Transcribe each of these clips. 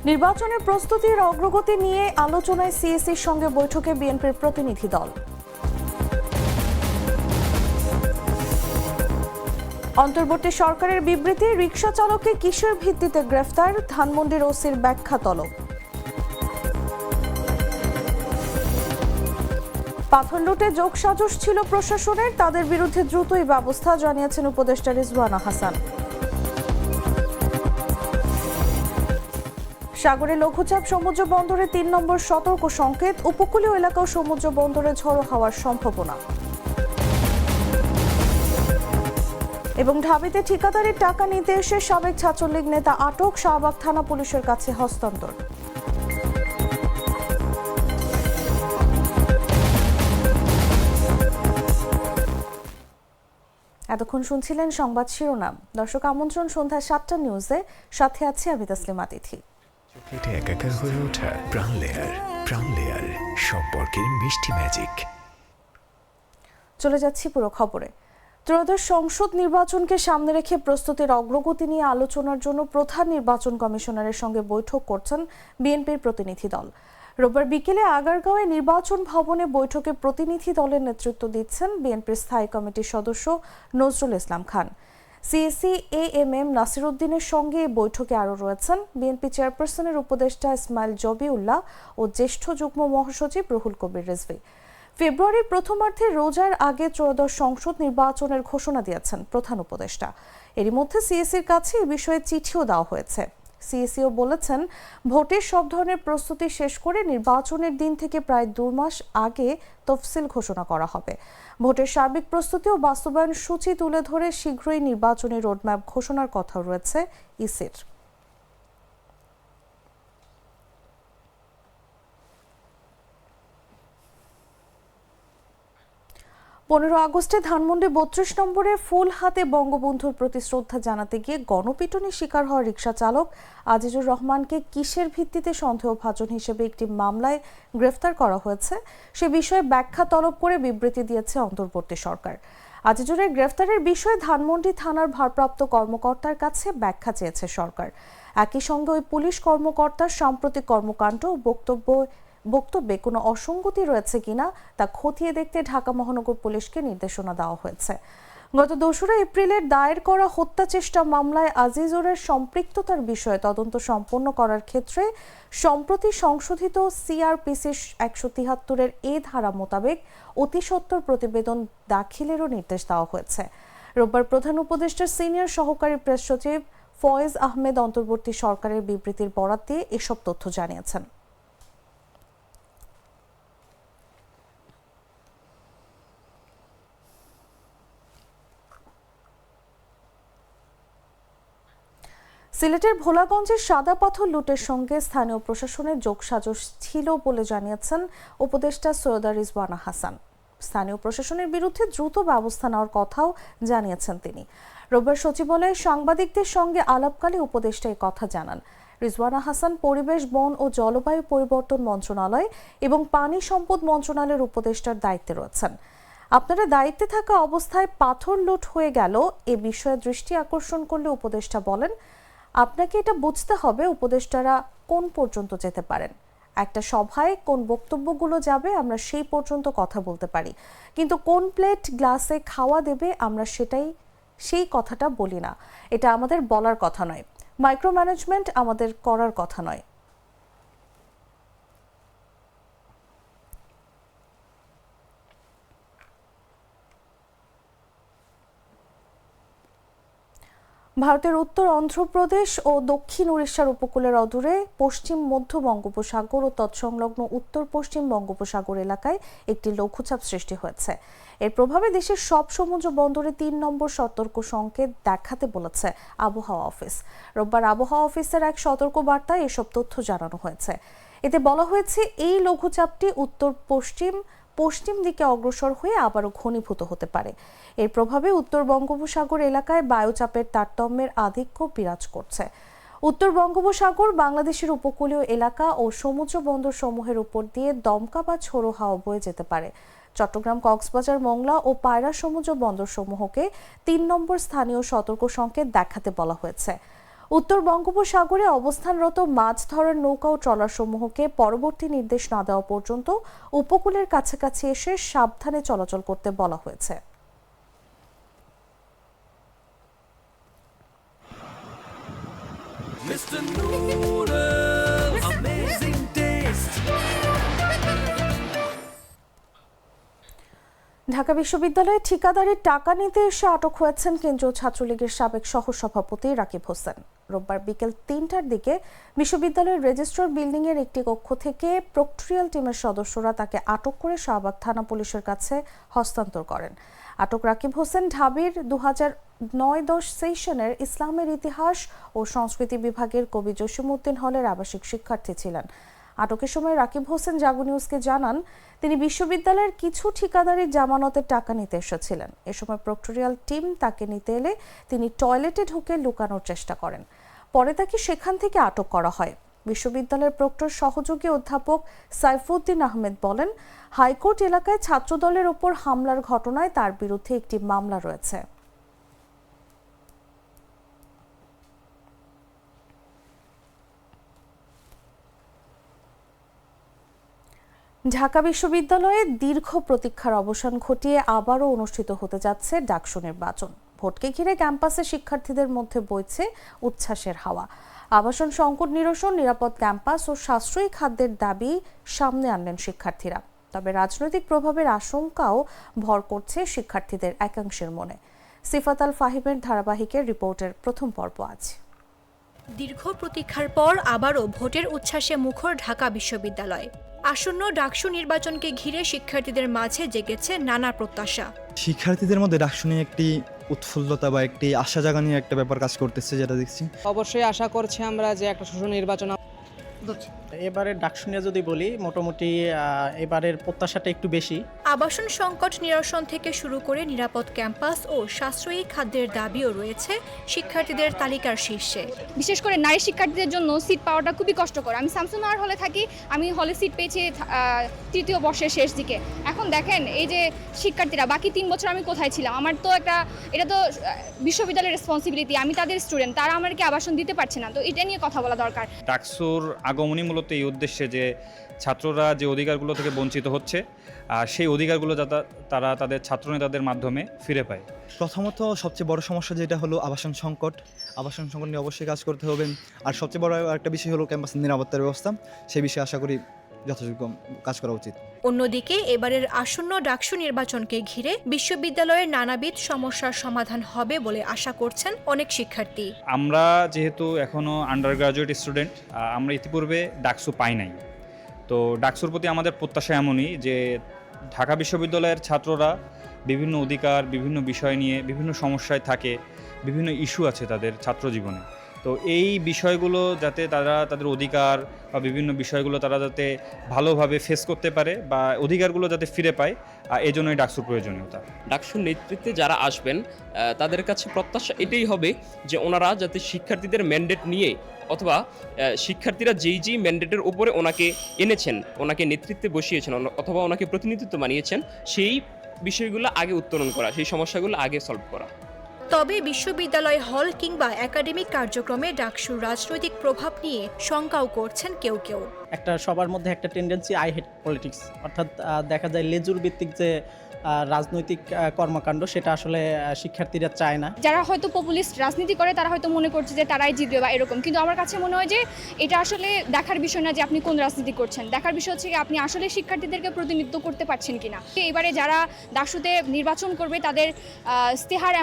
নির্বাচনের প্রস্তুতির অগ্রগতি নিয়ে আলোচনায় সিএসির সঙ্গে বৈঠকে বিএনপির প্রতিনিধি দল। অন্তর্বর্তী সরকারের বিবৃতি, রিকশা চালককে কিসের ভিত্তিতে গ্রেফতার, ধানমন্ডির ওসির ব্যাখ্যা তলব। পাথর লুটে যোগসাজশ ছিল প্রশাসনের, তাদের বিরুদ্ধে দ্রুতই ব্যবস্থা, জানিয়েছেন উপদেষ্টা রিজওয়ানা হাসান। সাগরে লঘুচাপ, সমুদ্র বন্দরে ৩ নম্বর সতর্ক সংকেত, উপকূলীয় এলাকা ও সমুদ্র বন্দরে ঝড়ো হওয়ার সম্ভাবনা। এবং ঢাবিতে ঠিকাদারির টাকা নিতে এসে সাবেক ছাত্রলীগ নেতা আটক, শাহবাগ থানা পুলিশের কাছে হস্তান্তর। এতক্ষণ শুনছিলেন সংবাদ শিরোনাম। দর্শক, আমন্ত্রণ সন্ধ্যা ৭টা নিউজে, সাথে আছি আমি তাসলিমা তিথি। চকলেটে একাকার হয়ে ওঠা প্রাণ লেয়ার সম্পর্কের মিষ্টি ম্যাজিক। চলে যাচ্ছি পুরো খবরে। ত্রয়োদশ সংসদ নির্বাচনকে সামনে রেখে প্রস্তুতির অগ্রগতি নিয়ে আলোচনার জন্য প্রধান নির্বাচন কমিশনারের সঙ্গে বৈঠক করছেন বিএনপির প্রতিনিধি দল। রোববার বিকেলে আগারগাঁওয়ে নির্বাচন ভবনে বৈঠকে প্রতিনিধি দলের নেতৃত্ব দিচ্ছেন বিএনপির স্থায়ী কমিটির সদস্য নজরুল ইসলাম খান। সিএসি এএমএম নাসির উদ্দিনের সঙ্গে বৈঠকে আরও রয়েছেন বিএনপি চেয়ারপারসনের উপদেষ্টা ইসমাইল জবিউল্লাহ ও জ্যেষ্ঠ যুগ্ম মহাসচিব রুহুল কবির রিজভী। ফেব্রুয়ারির প্রথমার্ধে রোজার আগে ত্রয়োদশ সংসদ নির্বাচনের ঘোষণা দিয়েছেন প্রধান উপদেষ্টা। এরই মধ্যে সিএসির কাছে এ বিষয়ে চিঠিও দেওয়া হয়েছে। সিএসিও বলেছেন, ভোটের সব ধরনের প্রস্তুতি শেষ করে নির্বাচনের দিন থেকে প্রায় 2 মাস আগে তফসিল ঘোষণা করা হবে। ভোটের সার্বিক প্রস্তুতি ও বাস্তবায়ন সূচি তুলে ধরে শীঘ্রই নির্বাচনী রোডম্যাপ ঘোষণার কথা রয়েছে ইসির। 15 আগস্টে ধানমন্ডি 32 নম্বরে ফুল হাতে বঙ্গবন্ধুর প্রতি শ্রদ্ধা জানাতে গিয়ে গণপিটুনির শিকার হওয়া রিকশা চালক আজিজুর রহমানকে কিসের ভিত্তিতে সন্দেহভাজন হিসেবে একটি মামলায় গ্রেফতার করা হয়েছে সে বিষয়ে ব্যাখ্যা তলব করে বিবৃতি দিয়েছে অন্তর্বর্তী সরকার। আজিজুরের গ্রেফতারের বিষয়ে ধানমন্ডি থানার ভারপ্রাপ্ত কর্মকর্তার কাছে ব্যাখ্যা চেয়েছে সরকার। একই সঙ্গে ওই পুলিশ কর্মকর্তার সাম্প্রতিক কর্মকাণ্ড ও বক্তব্যে কোনো অসঙ্গতি রয়েছে কিনা তা খতিয়ে দেখতে ঢাকা মহানগর পুলিশকে নির্দেশনা দেওয়া হয়েছে। গত 2রা এপ্রিলের দায়ের করা হত্যা চেষ্টা মামলায় আজিজুরের সম্পৃক্ততার বিষয়ে তদন্ত সম্পন্ন করার ক্ষেত্রে সম্প্রতি সংশোধিত সিআরপিসি 173-এর এ ধারা মোতাবেক অতি সত্বর প্রতিবেদন দাখিলেরও নির্দেশ দেওয়া হয়েছে। রোববার প্রধান উপদেষ্টার সিনিয়র সহকারী প্রেস সচিব ফয়েজ আহমেদ অন্তর্বর্তী সরকারের বিবৃতির বরাত দিয়ে এসব তথ্য জানিয়েছেন। সিলেটের ভোলাগঞ্জের সাদা পাথর লুটের সঙ্গে স্থানীয় প্রশাসনের যোগসাজশ ছিল বলে জানিয়েছেন উপদেষ্টা সৈয়দা রিজওয়ানা হাসান। স্থানীয় প্রশাসনের বিরুদ্ধে দ্রুত ব্যবস্থা নেওয়ার কথাও জানিয়েছেন তিনি। রোববার সচিবালয়ে সাংবাদিকদের সঙ্গে আলাপকালে উপদেষ্টা এই কথা জানান। রিজওয়ানা হাসান পরিবেশ, বন ও জলবায়ু পরিবর্তন মন্ত্রণালয় এবং পানি সম্পদ মন্ত্রণালয়ের উপদেষ্টার দায়িত্বে রয়েছেন। আপনারা দায়িত্বে থাকা অবস্থায় পাথর লুট হয়ে গেল এ বিষয়ে দৃষ্টি আকর্ষণ করলে উপদেষ্টা বলেন, আপনাকে এটা বুঝতে হবে উপদেষ্টারা কোন পর্যন্ত যেতে পারেন। একটা সভায় কোন বক্তব্যগুলো যাবে আমরা সেই পর্যন্ত কথা বলতে পারি, কিন্তু কোন প্লেট গ্লাসে খাওয়া দেবে আমরা সেই কথাটা বলি না। এটা আমাদের বলার কথা নয়, মাইক্রো ম্যানেজমেন্ট আমাদের করার কথা নয়। ভারতের উত্তর অন্ধ্রপ্রদেশ ও দক্ষিণ উড়িষ্যার উপকূলের অদূরে পশ্চিম মধ্য বঙ্গোপসাগর ও তৎসংলগ্ন উত্তর পশ্চিম বঙ্গোপসাগর এলাকায় একটি লঘুচাপ সৃষ্টি হয়েছে। এর প্রভাবে দেশের সব সমুদ্র বন্দরে 3 নম্বর সতর্ক সংকেত দেখাতে বলেছে আবহাওয়া অফিস। রোববার আবহাওয়া অফিসের এক সতর্ক বার্তায় এসব তথ্য জানানো হয়েছে। এতে বলা হয়েছে, এই লঘুচাপটি উত্তর পশ্চিম দিকে অগ্রসর হয়ে আবারও ঘনীভূত হতে পারে। এর প্রভাবে উত্তর বঙ্গোপসাগর এলাকায় বায়ুচাপের তারতম্যের আধিক্য বিরাজ করছে। উত্তর বঙ্গোপসাগর, বাংলাদেশের উপকূলীয় এলাকা ও সমুদ্র বন্দর সমূহের উপর দিয়ে দমকা বা ঝোড়ো হাওয়া বয়ে যেতে পারে। চট্টগ্রাম, কক্সবাজার, মোংলা ও পায়রা সমুদ্র বন্দর সমূহকে 3 নম্বর স্থানীয় সতর্ক সংকেত দেখাতে বলা হয়েছে। উত্তর বঙ্গোপসাগরে অবস্থানরত মাছ ধরার নৌকা ও ট্রলারসমূহকে পরবর্তী নির্দেশ না দেওয়া পর্যন্ত উপকূলের কাছাকাছি এসে সাবধানে চলাচল করতে বলা হয়েছে। ঢাকা বিশ্ববিদ্যালয়ে ঠিকাদারির টাকা নিতে এসে আটক হয়েছেন কেন্দ্রীয় ছাত্রলীগের সাবেক সহসভাপতি রাকিব হোসেন। রোববার বিকেল ৩টার দিকে বিশ্ববিদ্যালয়ের রেজিস্ট্রার বিল্ডিং এর একটি কক্ষ থেকে প্রক্টোরিয়াল টিমের সদস্যরা তাকে আটক করে শাহবাগ থানা পুলিশের কাছে হস্তান্তর করেন। আটক রাকিব হোসেন ঢাবির 2009-10 সেশনের ইসলামের ইতিহাস ও সংস্কৃতি বিভাগের কবি জসিমউদ্দিন হলের আবাসিক শিক্ষার্থী ছিলেন। আটকের সময় রাকিব হোসেন জাগো নিউজকে জানান, তিনি বিশ্ববিদ্যালয়ের কিছু ঠিকাদারির জামানতের টাকা নিতে এসেছিলেন। এ সময় প্রক্টোরিয়াল টিম তাকে নিতে এলে তিনি টয়লেটে ঢুকে লুকানোর চেষ্টা করেন। পরে তাকে সেখান থেকে আটক করা হয়। বিশ্ববিদ্যালয়ের প্রক্টর সহযোগী অধ্যাপক সাইফুদ্দিন আহমেদ বলেন, হাইকোর্ট এলাকায় ছাত্রদলের ওপর হামলার ঘটনায় তার বিরুদ্ধে একটি মামলা রয়েছে। ঢাকা বিশ্ববিদ্যালয়ে দীর্ঘ প্রতীক্ষার অবসান ঘটিয়ে আবারও অনুষ্ঠিত হতে যাচ্ছে ডাকসু নির্বাচন। ভোটকে ঘিরে ক্যাম্পাসে শিক্ষার্থীদের মধ্যে বইছে উচ্ছ্বাসের হাওয়া। আবাসন সংকট নিরসন, নিরাপদ ক্যাম্পাস ও সাশ্রয়ী খাদ্যের দাবি সামনে আনলেন শিক্ষার্থীরা। তবে রাজনৈতিক প্রভাবের আশঙ্কাও ভর করছে শিক্ষার্থীদের একাংশের মনে। সিফাত আল ফাহিমের ধারাবাহিকের রিপোর্টের প্রথম পর্ব আজ। দীর্ঘ প্রতীক্ষার পর আবারও ভোটের উচ্ছ্বাসে মুখর ঢাকা বিশ্ববিদ্যালয়। আসন্ন ডাকসু নির্বাচনকে ঘিরে শিক্ষার্থীদের মাঝে জেগেছে নানা প্রত্যাশা। শিক্ষার্থীদের মধ্যে ডাকসু নিয়ে একটি উৎফুল্লতা বা একটি আশা জাগানিয়ে একটা ব্যাপার কাজ করতেছে, যেটা দেখছি। অবশ্যই আশা করছি আমরা যে একটা সুষ্ঠু নির্বাচন। এবারের ডাকসু নিয়ে যদি বলি, মোটামুটি এবারের প্রত্যাশাটা একটু বেশি। আবাসন সংকট নিরসন থেকে শুরু করে নিরাপদ ক্যাম্পাস ও সাশ্রয়ী খাদ্যের দাবিও রয়েছে শিক্ষার্থীদের তালিকার শীর্ষে। বিশেষ করে নারী শিক্ষার্থীদের জন্য সিট পাওয়াটা খুবই কষ্টকর। আমি শামসুন্নাহার হলে থাকি, আমি হলে সিট পেয়েছি তৃতীয় বর্ষের শেষ দিকে। এখন দেখেন এই যে শিক্ষার্থীরা, বাকি 3 বছর আমি কোথায় ছিলাম? আমার তো এটা তো বিশ্ববিদ্যালয়ের রেসপন্সিবিলিটি, আমি তাদের স্টুডেন্ট, তারা আমাকে আবাসন দিতে পারছে না। তো এটা নিয়ে কথা বলা দরকার। ডাকসুর আগমনী মূলত এই উদ্দেশ্যে যে ছাত্ররা যে অধিকারগুলো থেকে বঞ্চিত হচ্ছে, আর সেই অধিকারগুলো যাতে তারা তাদের ছাত্রনেতাদের মাধ্যমে ফিরে পায়। প্রথমত সবচেয়ে বড় সমস্যা যেটা হলো আবাসন সংকট নিয়ে অবশ্যই কাজ করতে হবে। আর সবচেয়ে বড় একটা বিষয় হলো ক্যাম্পাসের নিরাপত্তার ব্যবস্থা। সেই বিষয়ে আশা করি যথাযোগ্য কাজ করা উচিত। অন্যদিকে এবারের আসন্ন ডাকসু নির্বাচনকে ঘিরে বিশ্ববিদ্যালয়ের নানাবিধ সমস্যার সমাধান হবে বলে আশা করছেন অনেক শিক্ষার্থী। আমরা যেহেতু এখনও আন্ডার গ্রাজুয়েট স্টুডেন্ট, আমরা ইতিপূর্বে ডাকসু পাই নাই। তো ডাকসুর প্রতি আমাদের প্রত্যাশা এমনই যে ঢাকা বিশ্ববিদ্যালয়ের ছাত্ররা বিভিন্ন অধিকার, বিভিন্ন বিষয় নিয়ে বিভিন্ন সমস্যায় থাকে, বিভিন্ন ইস্যু আছে তাদের ছাত্র জীবনে। তো এই বিষয়গুলো যাতে তারা তাদের অধিকার বা বিভিন্ন বিষয়গুলো তারা যাতে ভালোভাবে ফেস করতে পারে বা অধিকারগুলো যাতে ফিরে পায়, এই জন্যই ডাকসুর প্রয়োজনীয়তা। ডাকসুর নেতৃত্বে যারা আসবেন তাদের কাছে প্রত্যাশা এটাই হবে যে ওনারা যাতে শিক্ষার্থীদের ম্যান্ডেট নিয়ে, অথবা শিক্ষার্থীরা যেই ম্যান্ডেটের উপরে ওনাকে এনেছেন, ওনাকে নেতৃত্বে বসিয়েছেন অথবা ওনাকে প্রতিনিধিত্ব বানিয়েছেন, সেই বিষয়গুলো আগে উত্তরণ করা, সেই সমস্যাগুলো আগে সলভ করা। তবে বিশ্ববিদ্যালয় হল কিংবা একাডেমিক কার্যক্রমে ডাকসুর রাজনৈতিক প্রভাব নিয়ে শঙ্কাও করছেন কেউ কেউ। একটা সবার মধ্যে একটা টেন্ডেন্সি, আই হেট পলিটিক্স, অর্থাৎ দেখা যায় লেজুর ভিত্তিক যে রাজনৈতিক কর্মকাণ্ড, সেটা আসলে শিক্ষার্থীরা চায় না। যারা হয়তো পপুলিস্ট রাজনীতি করে তারা হয়তো মনে করছে যে তারাই জিতবে বা এরকম, কিন্তু আমার কাছে মনে হয় যে এটা আসলে দেখার বিষয় না যে আপনি কোন রাজনীতি করছেন। দেখার বিষয় হচ্ছে আপনি আসলে শিক্ষার্থীদেরকে প্রতিনিধিত্ব করতে পারছেন কিনা। এবারে যারা ডাকসুতে নির্বাচন করবে তাদের ইস্তেহার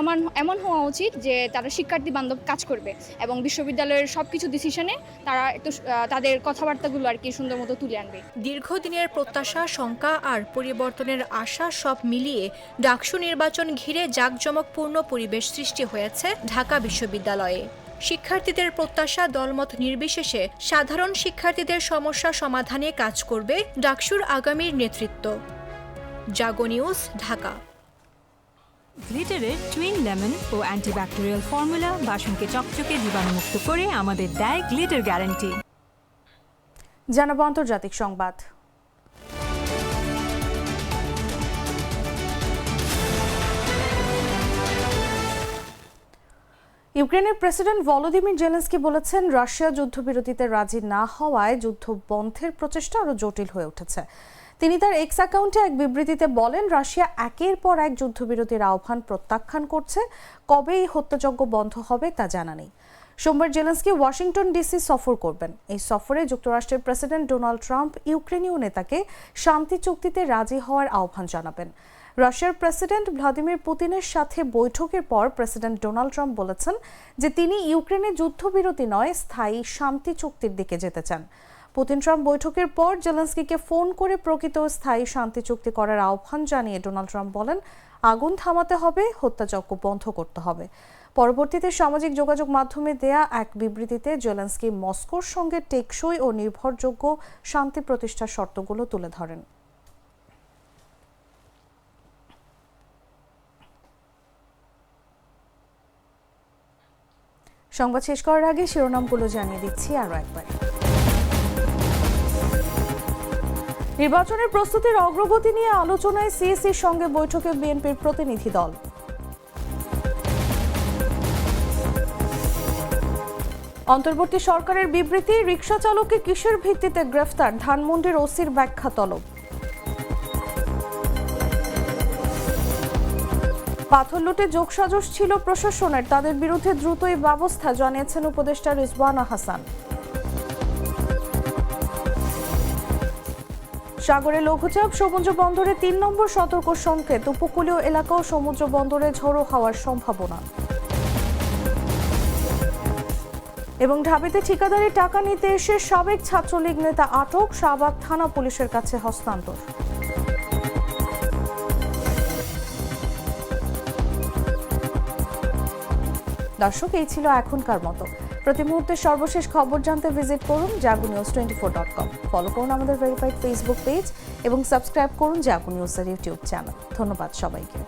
এমন হওয়া উচিত যে তারা শিক্ষার্থী বান্ধব কাজ করবে এবং বিশ্ববিদ্যালয়ের সবকিছু ডিসিশনে তারা একটু তাদের কথাবার্তাগুলো আর কি সুন্দর মতো তুলে আনবে। দীর্ঘদিনের প্রত্যাশা, শঙ্কা আর পরিবর্তনের আশা সব মিলিয়ে ডাকসু নির্বাচন ঘিরে জাঁকজমকপূর্ণ পরিবেশ সৃষ্টি হয়েছে ঢাকা বিশ্ববিদ্যালয়ে। শিক্ষার্থীদের প্রত্যাশা, দলমত নির্বিশেষে সাধারণ শিক্ষার্থীদের সমস্যা সমাধানে কাজ করবে ডাকসুর আগামীর নেতৃত্ব। জাগো নিউজ, ঢাকা। গ্লিটারের টুইন লেমন ও অ্যান্টিব্যাকটেরিয়াল ফর্মুলা বাসনকে চকচকে জীবাণুমুক্ত করে আমাদের দেয় গ্লিটার গ্যারান্টি। জানাবো আন্তর্জাতিক সংবাদ। ইউক্রেনের প্রেসিডেন্ট ভলোদিমির জেলেনস্কি বলেছেন, রাশিয়া যুদ্ধবিরতিতে রাজি না হওয়ায় যুদ্ধ বন্ধের প্রচেষ্টা আরও জটিল হয়ে উঠেছে। তিনি তার এক্স অ্যাকাউন্টে এক বিবৃতিতে বলেন, রাশিয়া একের পর এক যুদ্ধবিরতির আহ্বান প্রত্যাখ্যান করছে। কবে এই হত্যাযজ্ঞ বন্ধ হবে তা জানা নেই। সোমবার জেলেনস্কি ওয়াশিংটন ডিসি সফর করবেন। এই সফরে যুক্তরাষ্ট্রের প্রেসিডেন্ট ডোনাল্ড ট্রাম্প ইউক্রেনীয় নেতাকে শান্তি চুক্তিতে রাজি হওয়ার আহ্বান জানাবেন। রাশিয়ার প্রেসিডেন্ট ভ্লাদিমির পুতিনের সাথে বৈঠকের পর প্রেসিডেন্ট ডোনাল্ড ট্রাম্প বলেছেন যে তিনি ইউক্রেনে যুদ্ধবিরতি নয়, স্থায়ী শান্তি চুক্তির দিকে যেতে চান। পুতিন ট্রাম্প বৈঠকের পর জেলেনস্কিকে ফোন করে প্রকৃত স্থায়ী শান্তি চুক্তি করার আহ্বান জানিয়ে ডোনাল্ড ট্রাম্প বলেন, আগুন থামাতে হবে, হত্যাযজ্ঞ বন্ধ করতে হবে। পরবর্তীতে সামাজিক যোগাযোগ মাধ্যমে দেয়া এক বিবৃতিতে জেলেনস্কি মস্কোর সঙ্গে টেকসই ও নির্ভরযোগ্য শান্তি প্রতিষ্ঠার শর্তগুলো তুলে ধরেন। সংবাদ শেষ করার আগে শিরোনামগুলো জানিয়ে দিচ্ছি আরও একবার। নির্বাচনের প্রস্তুতির অগ্রগতি নিয়ে আলোচনায় সিএসির সঙ্গে বৈঠকে বিএনপির প্রতিনিধি দল। অন্তর্বর্তী সরকারের বিবৃতি, রিকশা চালককে কিসের ভিত্তিতে গ্রেফতার, ধানমন্ডির ওসির ব্যাখ্যা তলব। পাথর লুটে যোগসাজশ ছিল প্রশাসনের, তাদের বিরুদ্ধে দ্রুতই ব্যবস্থা, জানিয়েছেন উপদেষ্টা রিজওয়ানা হাসান। সাগরে লঘুচাপ, সমুদ্র বন্দরে ৩ নম্বর সতর্ক সংকেত, উপকূলীয় এলাকা ও সমুদ্র বন্দরে ঝোড়ো হওয়ার সম্ভাবনা। এবং ঢাবিতে ঠিকাদারি টাকা নিতে এসে সাবেক ছাত্রলীগ নেতা আটক, শাহবাগ থানা পুলিশের কাছে হস্তান্তর। দর্শক, এই ছিল এখনকার মতো। প্রতি মুহূর্তে সর্বশেষ খবর জানতে ভিজিট করুন jagunews24.com। ফলো করুন আমাদের ভেরিফাইড ফেসবুক পেজ এবং সাবস্ক্রাইব করুন জাগো নিউজের ইউটিউব চ্যানেল। ধন্যবাদ সবাইকে।